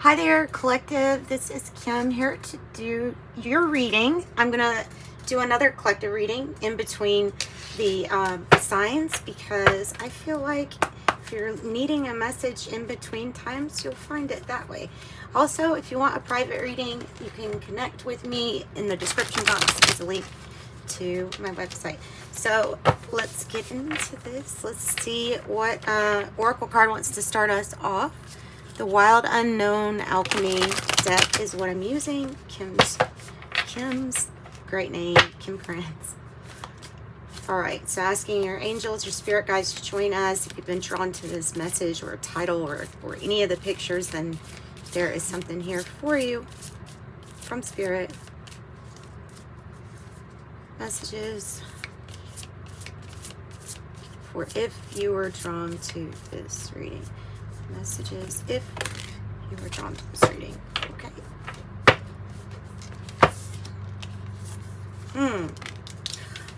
Hi there, collective. This is Kim here to do your reading. I'm going to do another collective reading in between the signs because I feel like if you're needing a message in between times, you'll find it that way. Also, if you want a private reading, you can connect with me. In the description box is a link to my website. So let's get into this. Let's see what Oracle card wants to start us off. The Wild Unknown Alchemy deck is what I'm using. Kim's great name, Kim Kryon. All right, so asking your angels, your spirit guides to join us. If you've been drawn to this message or title or any of the pictures, then there is something here for you from spirit. Messages for if you were drawn to this reading. Messages if you were drawn to this reading. Okay.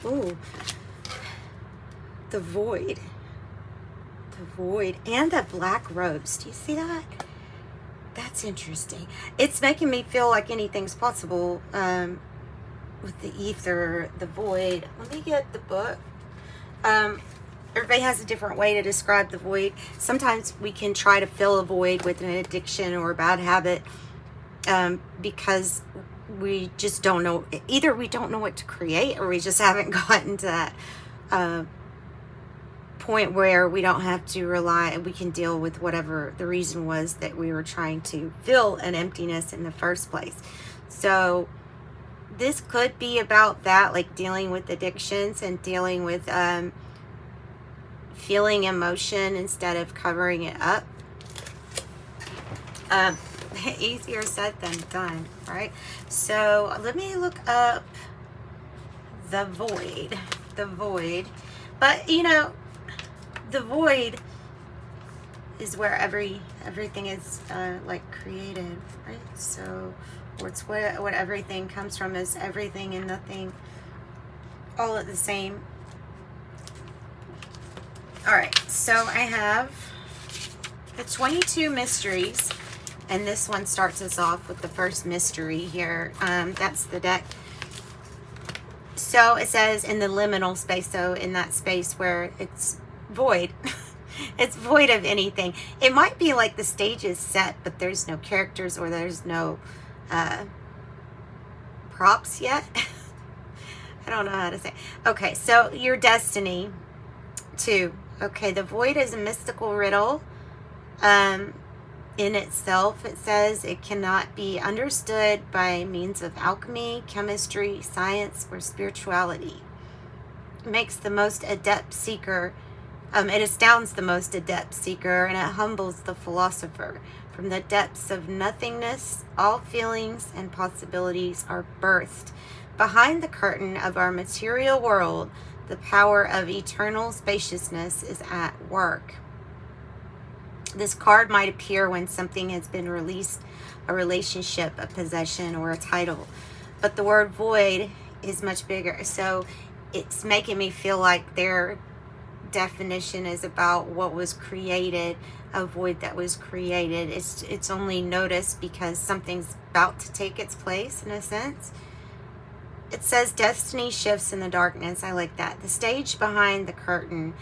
Ooh. The void. The void and the black rose. Do you see that? That's interesting. It's making me feel like anything's possible with the ether, the void. Let me get the book. Everybody has a different way to describe the void. Sometimes we can try to fill a void with an addiction or a bad habit because we just don't know. Either we don't know what to create or we just haven't gotten to that point where we don't have to rely, we can deal with whatever the reason was that we were trying to fill an emptiness in the first place. So this could be about that, like dealing with addictions and dealing with feeling emotion instead of covering it up. Easier said than done, right? So let me look up the void. The void. But you know, the void is where everything is like created, right? So it's what everything comes from, is everything and nothing all at the same. All right, so I have the 22 mysteries, and this one starts us off with the first mystery here. That's the deck. So it says in the liminal space, so in that space where it's void. It's void of anything. It might be like the stage is set, but there's no characters or there's no props yet. I don't know how to say. Okay, so your destiny too. Okay, the void is a mystical riddle in itself. It says it cannot be understood by means of alchemy, chemistry, science, or spirituality. It makes the most adept seeker, it astounds the most adept seeker, and it humbles the philosopher. From the depths of nothingness, all feelings and possibilities are birthed. Behind the curtain of our material world, the power of eternal spaciousness is at work. This card might appear when something has been released, a relationship, a possession, or a title. But the word void is much bigger. So it's making me feel like their definition is about what was created, a void that was created. It's only noticed because something's about to take its place, in a sense. It says destiny shifts in the darkness. I like that. The stage behind the curtain.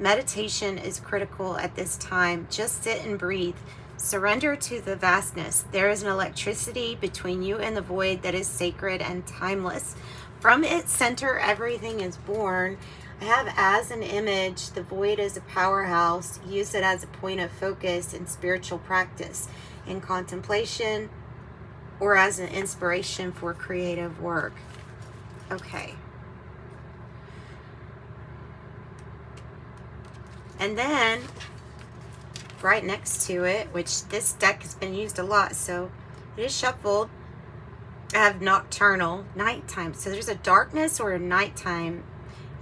Meditation is critical at this time. Just sit and breathe. Surrender to the vastness. There is an electricity between you and the void that is sacred and timeless. From its center, everything is born. I have as an image, the void is a powerhouse. Use it as a point of focus in spiritual practice, in contemplation, or as an inspiration for creative work. Okay. And then right next to it, which this deck has been used a lot, so it is shuffled, I have nocturnal, nighttime. So there's a darkness or a nighttime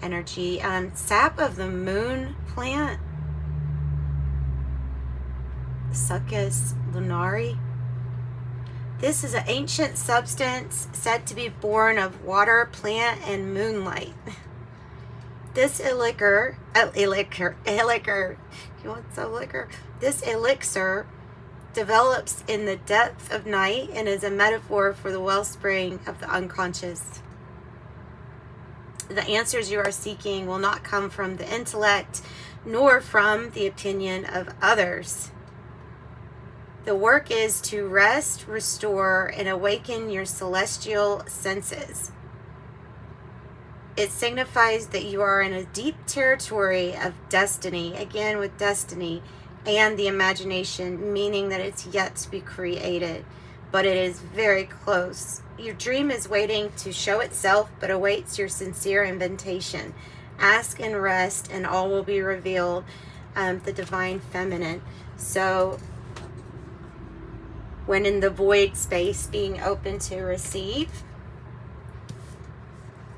energy. Sap of the moon plant, Succus lunari. This is an ancient substance said to be born of water, plant, and moonlight. This elixir, you want some liquor? This elixir develops in the depth of night and is a metaphor for the wellspring of the unconscious. The answers you are seeking will not come from the intellect nor from the opinion of others. The work is to rest, restore, and awaken your celestial senses. It signifies that you are in a deep territory of destiny, again with destiny, and the imagination, meaning that it's yet to be created, but it is very close. Your dream is waiting to show itself, but awaits your sincere invitation. Ask and rest, and all will be revealed. The divine feminine. So, when in the void space, being open to receive,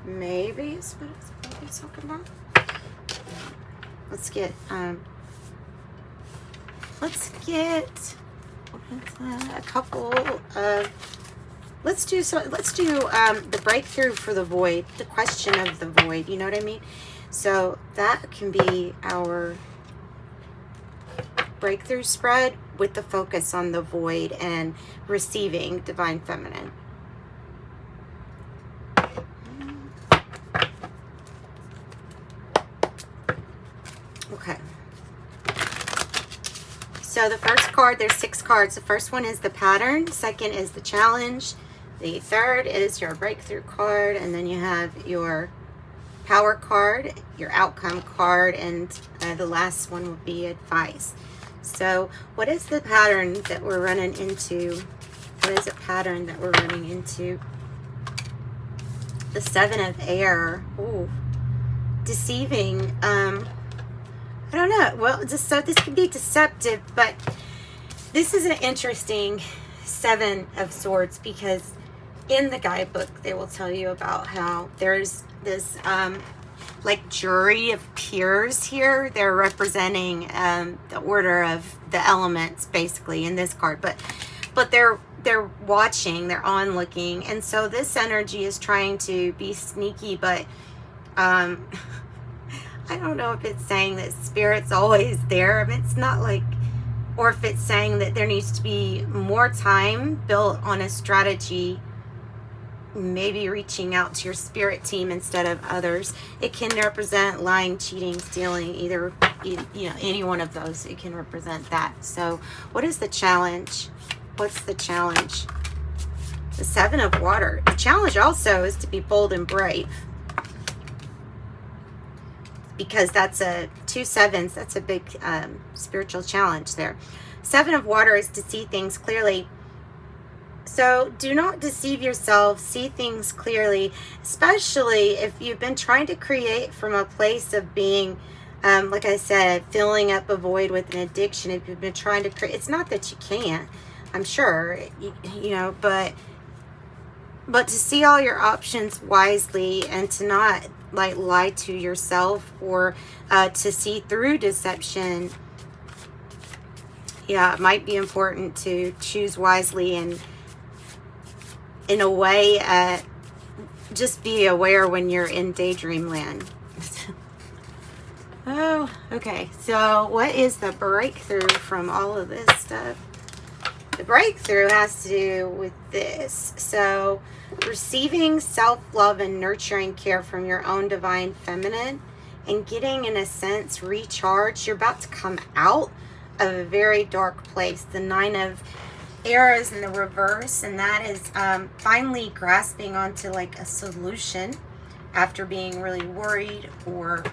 maybe is what it's talking about. Let's get a couple of. Let's do the breakthrough for the void, the question of the void. You know what I mean? So that can be our breakthrough spread with the focus on the void and receiving divine feminine. Okay. So the first card, there's 6 cards. The first one is the pattern. Second is the challenge. The third is your breakthrough card. And then you have your power card, your outcome card, and the last one will be advice. So what is the pattern that we're running into? What is a pattern that we're running into? The 7 of air. Ooh. Deceiving. I don't know. Well, so this can be deceptive, but this is an interesting 7 of swords, because in the guidebook they will tell you about how there's this like jury of peers here. They're representing the order of the elements basically in this card, but they're watching, they're onlooking, and so this energy is trying to be sneaky, but I don't know if it's saying that spirit's always there. I mean, it's not like, or if it's saying that there needs to be more time built on a strategy, maybe reaching out to your spirit team instead of others. It can represent lying, cheating, stealing, either, you know, any one of those. It can represent that. So what is the challenge? What's the challenge? The 7 of water. The challenge also is to be bold and brave, because that's a 2 7s. That's a big spiritual challenge there. 7 of water is to see things clearly. So do not deceive yourself. See things clearly, especially if you've been trying to create from a place of being, like I said, filling up a void with an addiction. If you've been trying to create, it's not that you can't, I'm sure, you know, but to see all your options wisely and to not like lie to yourself, or to see through deception. Yeah, it might be important to choose wisely, and in a way, just be aware when you're in daydream land. Oh, okay. So what is the breakthrough from all of this stuff? The breakthrough has to do with this. So receiving self-love and nurturing care from your own divine feminine, and getting, in a sense, recharged. You're about to come out of a very dark place. The 9 of air is in the reverse, and that is finally grasping onto like a solution after being really worried or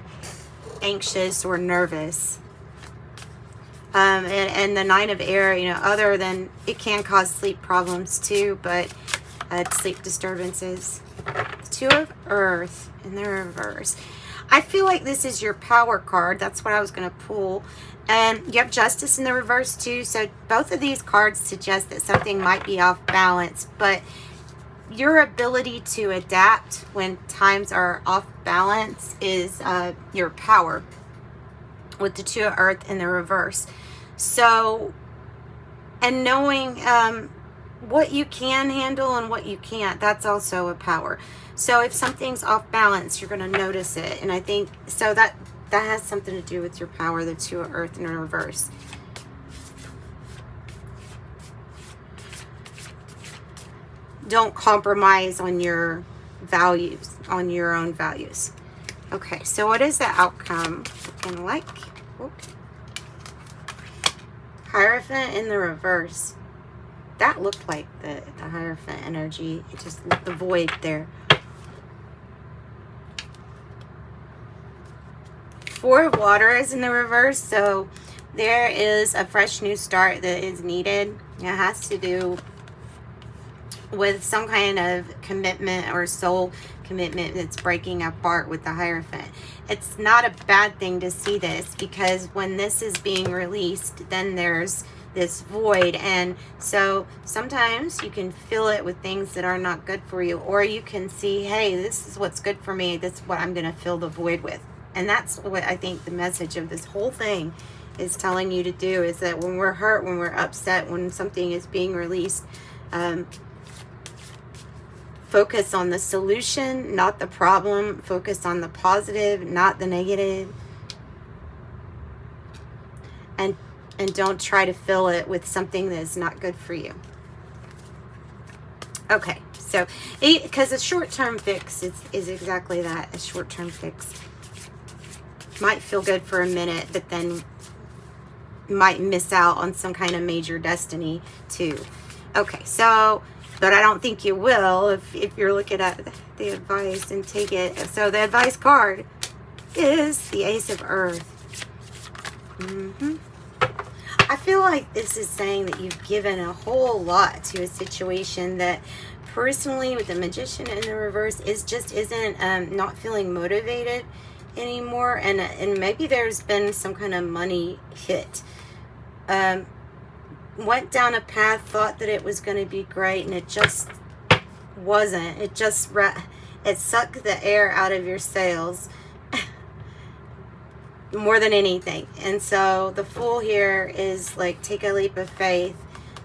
anxious or nervous. And the 9 of air, you know, other than it can cause sleep problems too, but sleep disturbances. 2 of earth in the reverse. I feel like this is your power card. That's what I was going to pull. And you have justice in the reverse too. So both of these cards suggest that something might be off balance, but your ability to adapt when times are off balance is your power, with the 2 of earth in the reverse. So, and knowing what you can handle and what you can't, that's also a power. So if something's off balance, you're going to notice it. And I think, so that has something to do with your power, the 2 of earth in reverse. don't compromise on your values, on your own values. Okay, so what is the outcome looking like? Oh. Hierophant in the reverse. That looked like the Hierophant energy. It just, the void there. Four of Water is in the reverse, so there is a fresh new start that is needed. It has to do with some kind of commitment or soul commitment that's breaking apart with the Hierophant. It's not a bad thing to see this, because when this is being released, then there's this void, and so sometimes you can fill it with things that are not good for you, or you can see, hey, this is what's good for me, this is what I'm going to fill the void with. And that's what I think the message of this whole thing is telling you to do, is that when we're hurt, when we're upset, when something is being released, focus on the solution, not the problem. Focus on the positive, not the negative. And don't try to fill it with something that is not good for you. Okay, so because a short-term fix is exactly that, a short-term fix. Might feel good for a minute, but then might miss out on some kind of major destiny too. Okay, so, but I don't think you will if you're looking at the advice and take it. So the advice card is the Ace of Earth. I feel like this is saying that you've given a whole lot to a situation that personally, with the Magician in the reverse, isn't not feeling motivated anymore, and maybe there's been some kind of money hit. Went down a path, thought that it was going to be great, and it just wasn't. It sucked the air out of your sails more than anything. And so the Fool here is like, take a leap of faith,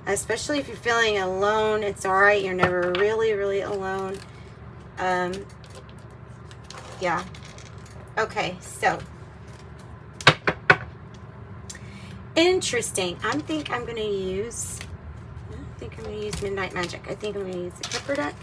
especially if you're feeling alone. It's all right. You're never really, really alone. Yeah. Okay, so interesting. I think I'm going to use Midnight Magic. I think I'm going to use the Kipper deck.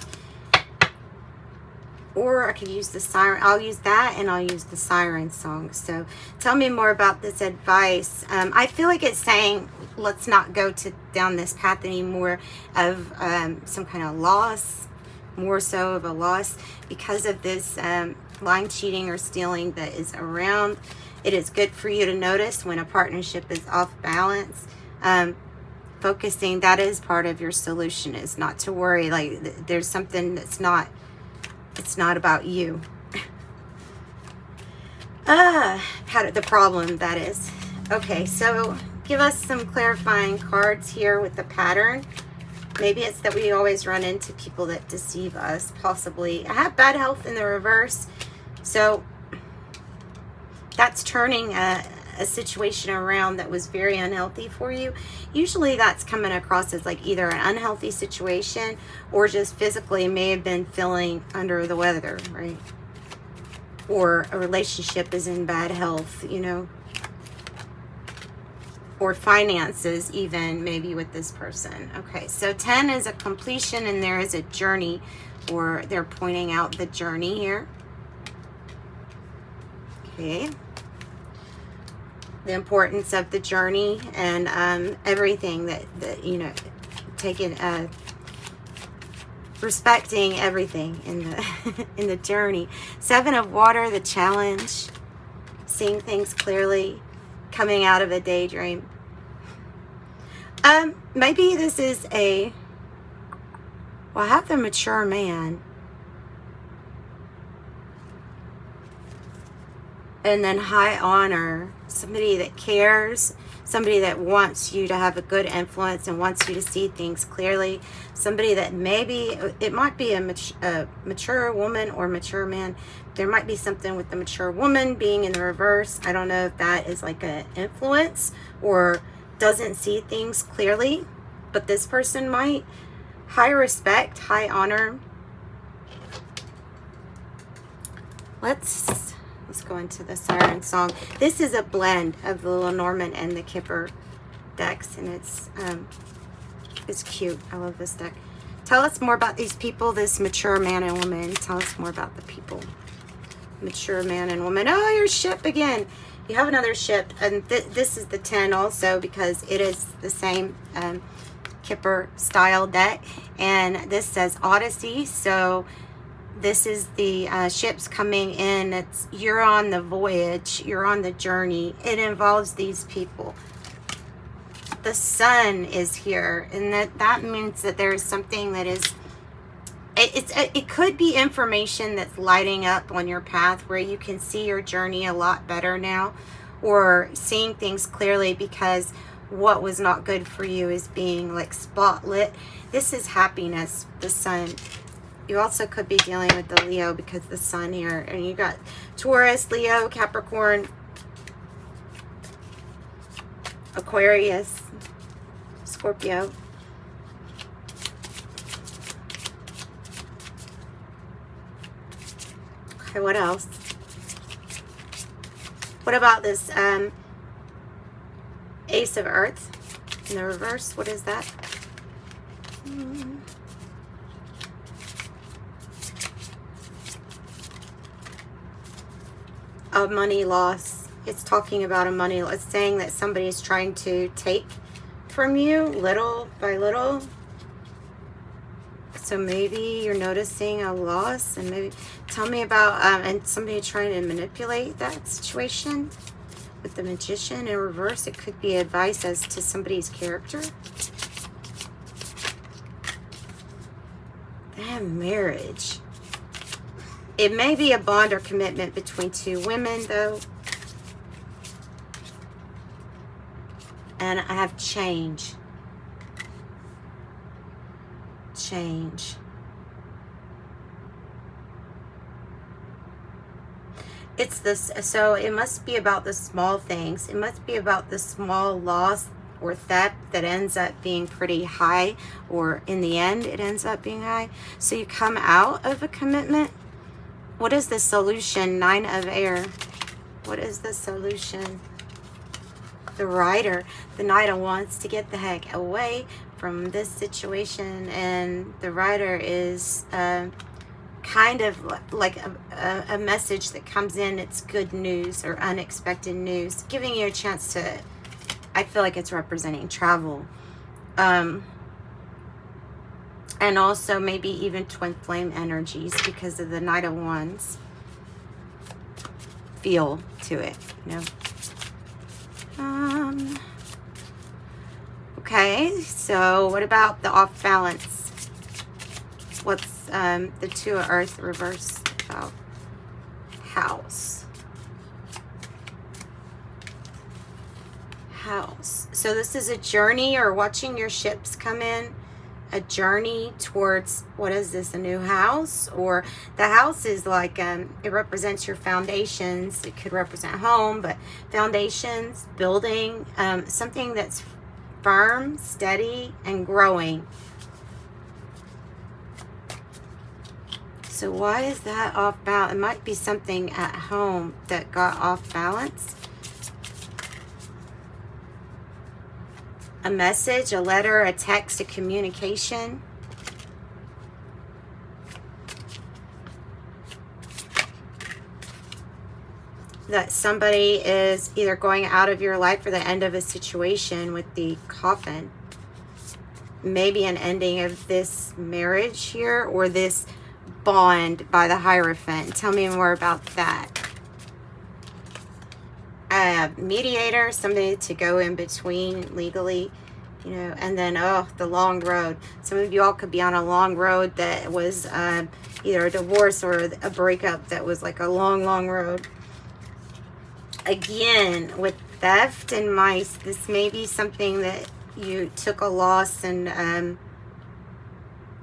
Or I could use the Siren. I'll use that, and I'll use the Siren song. So tell me more about this advice. I feel like it's saying, let's not go down this path anymore of some kind of loss, more so of a loss because of this lying, cheating, or stealing that is around. It is good for you to notice when a partnership is off balance. Focusing, that is part of your solution, is not to worry. Like, there's something that's not, it's not about you. The problem, that is. Okay, so give us some clarifying cards here with the pattern. Maybe it's that we always run into people that deceive us, possibly. I have bad health in the reverse, so that's turning a situation around that was very unhealthy for you. Usually that's coming across as like either an unhealthy situation or just physically may have been feeling under the weather, right? Or a relationship is in bad health, you know, or finances even, maybe with this person. Okay, so 10 is a completion, and there is a journey, or they're pointing out the journey here. Okay, the importance of the journey, and everything that you know, taking respecting everything in the in the journey. 7 of Water, the challenge, seeing things clearly, coming out of a daydream. Maybe this is I have the mature man. And then High Honor, somebody that cares, somebody that wants you to have a good influence and wants you to see things clearly. Somebody that maybe, it might be a mature woman or mature man. There might be something with the mature woman being in the reverse. I don't know if that is like an influence or doesn't see things clearly, but this person might. High respect, high honor. Let's go into the Siren song. This is a blend of the Lenormand and the Kipper decks, and it's cute. I love this deck. Tell us more about these people, this mature man and woman. Tell us more about the people. Mature man and woman. Oh, your ship again. You have another ship. And this is the 10 also, because it is the same Kipper style deck. And this says Odyssey. So this is the ships coming in. You're on the voyage. You're on the journey. It involves these people. The sun is here, and that means that there is something that is, it could be information that's lighting up on your path where you can see your journey a lot better now, or seeing things clearly because what was not good for you is being like spotlit. This is happiness, the sun. You also could be dealing with the Leo because the sun here, and you got Taurus, Leo, Capricorn, Aquarius, Scorpio. Okay, what else? What about this Ace of Earth in the reverse? What is that? A money loss. It's talking about a money loss. It's saying that somebody is trying to take from you little by little. So maybe you're noticing a loss, and maybe tell me about and somebody trying to manipulate that situation with the Magician in reverse. It could be advice as to somebody's character. Damn, marriage. It may be a bond or commitment between two women, though. And I have change. Change. It's this, so it must be about the small things. It must be about the small loss or theft that ends up being pretty high, or in the end it ends up being high. So you come out of a commitment. What is the solution? 9 of Air. What is the solution? The Rider. The Knight wants to get the heck away from this situation, and the Rider is kind of like a message that comes in. It's good news or unexpected news, giving you a chance to, I feel like it's representing travel. And also maybe even twin flame energies because of the Knight of Wands feel to it, you know. Okay, so what about the off balance? What's the 2 of Earth reverse about? House. House. So this is a journey, or watching your ships come in. A journey towards, what is this, a new house? Or the house is like, it represents your foundations. It could represent home, but foundations, building, something that's firm, steady, and growing. So why is that off balance? It might be something at home that got off balance. A message, a letter, a text, a communication. That somebody is either going out of your life or the end of a situation with the Coffin. Maybe an ending of this marriage here, or this bond by the Hierophant. Tell me more about that. Mediator, somebody to go in between legally, you know. And then, oh, the long road. Some of you all could be on a long road that was either a divorce or a breakup that was like a long road. Again, with theft and mice, this may be something that you took a loss, and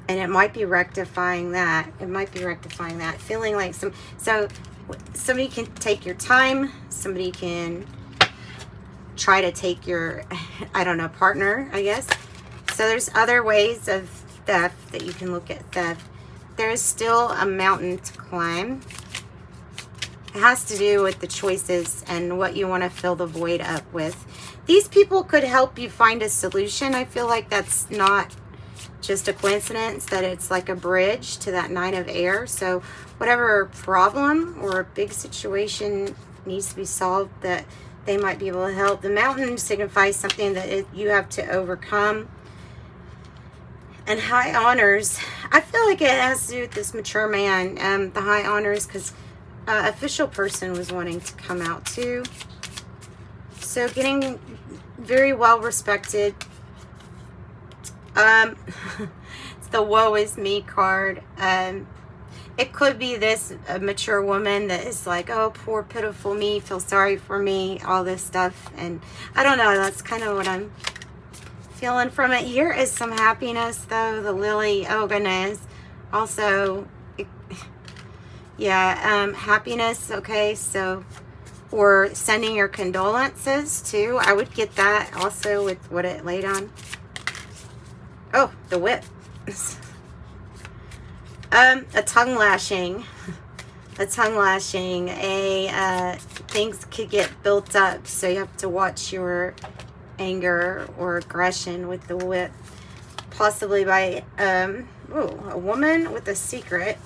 it might be rectifying that. It might be rectifying that. Feeling like somebody can take your time. Somebody can try to take your, I don't know, partner, I guess. So there's other ways of theft that you can look at theft. There's still a mountain to climb. It has to do with the choices and what you want to fill the void up with. These people could help you find a solution. I feel like that's not just a coincidence that it's like a bridge to that Nine of Air. So whatever problem or big situation needs to be solved, that they might be able to help. The mountain signifies something that you have to overcome. And high honors, I feel like it has to do with this mature man. The high honors, because official person was wanting to come out too. So getting very well respected. It's the woe is me card. It could be this mature woman that is like, oh, poor pitiful me, feel sorry for me, all this stuff. And I don't know, that's kind of what I'm feeling from it. Here is some happiness though. The lily, oh goodness. Also, yeah, happiness. Okay, so, or sending your condolences too. I would get that also with what it laid on. Oh, the whip. A tongue lashing. A tongue lashing. Things could get built up, so you have to watch your anger or aggression with the whip. Possibly by a woman with a secret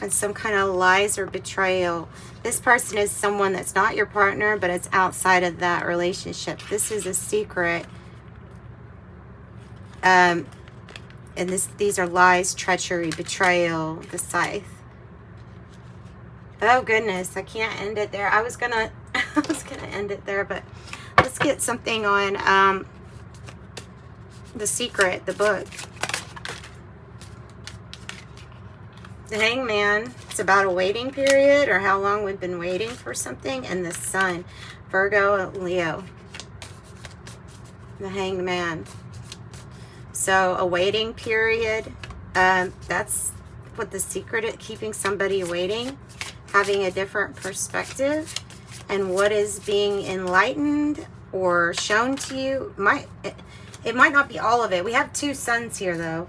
and some kind of lies or betrayal. This person is someone that's not your partner, but it's outside of that relationship. This is a secret. And these are lies, treachery, betrayal, the scythe. Oh goodness, I can't end it there. I was gonna end it there, but let's get something on The Secret, the book. The Hangman, it's about a waiting period or how long we've been waiting for something. And the Sun, Virgo, Leo. The Hanged Man. So a waiting period, that's what the secret is, keeping somebody waiting, having a different perspective, and what is being enlightened or shown to you. It might not be all of it. We have two suns here though.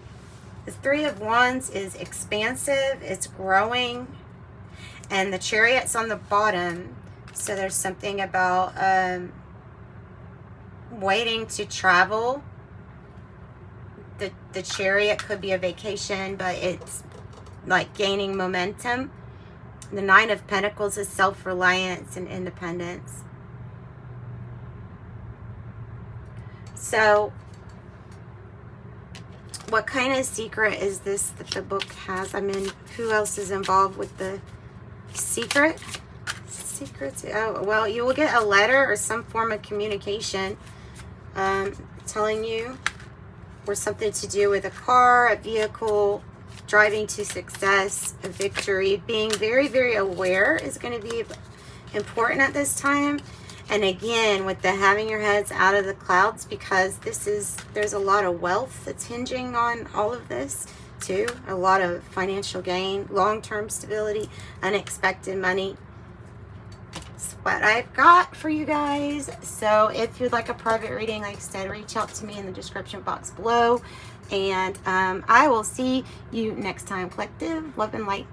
The Three of Wands is expansive, it's growing, and the Chariot's on the bottom. So there's something about waiting to travel. The Chariot could be a vacation, but it's like gaining momentum. The Nine of Pentacles is self-reliance and independence. So what kind of secret is this that the book has? I mean, who else is involved with the secret? Secrets? Oh, well, you will get a letter or some form of communication telling you, or something to do with a car, a vehicle, driving to success, a victory. Being very, very aware is going to be important at this time. And again, with the having your heads out of the clouds, because there's a lot of wealth that's hinging on all of this too. A lot of financial gain, long-term stability, unexpected money. That's what I've got for you guys. So if you'd like a private reading, like I said, reach out to me in the description box below. And I will see you next time, collective. Love and light.